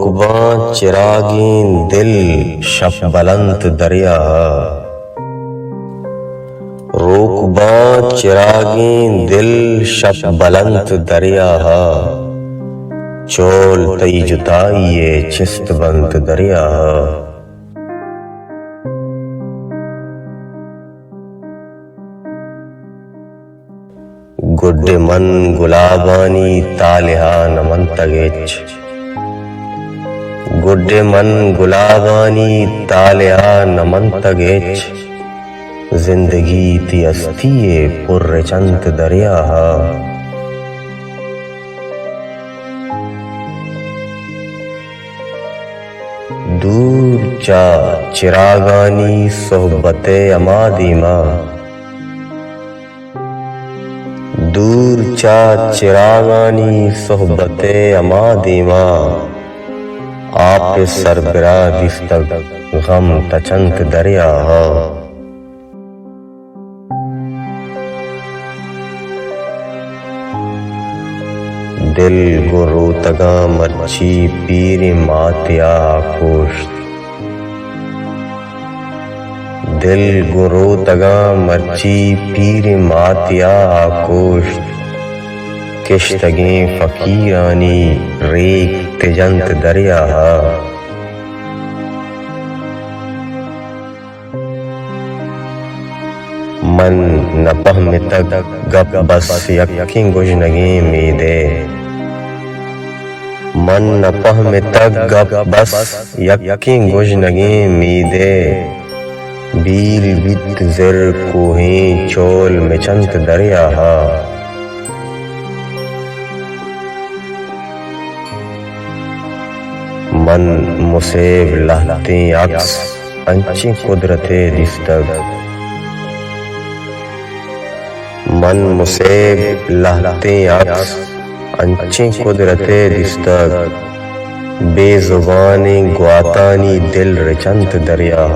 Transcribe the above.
روکباں چراغیں دل شب بلند دریا، روکباں چراغیں دل شب بلند دریا، چول تئی جتائیے چست بند دریا۔ گڈ من گلابانی تالہا نمن تگیچ، گڈ من گلابانی تالہا نمن تگیچ، زندگی تی استی پر چند دریا۔ دور چا چراغانی صحبت امادی ماں، دور چا چراغانی صحبت امادی ماں، آپ سربراہ دستگ غم تچنت دریا۔ دل گروتگا مرچی پیر ماتیا کوشت، دل گروتگا مرچی پیر ماتیا کوشت، کشتگیں فقیرانی ریک تجنت دریا۔ من نہ پہم تک گپ بس یکیں گجنگیں میدے، من نہ پہم تک گپ بس یکیں گجنگیں میدے، بیل بیت زر کوہیں چول میں چنت دریا۔ من مصیب لہتیں عکس انچیں قدرت دستگ، من مصیب لہتیں عکس انچیں قدرت دستگ، بے زبانیں گواتانی دل رچنت دریا۔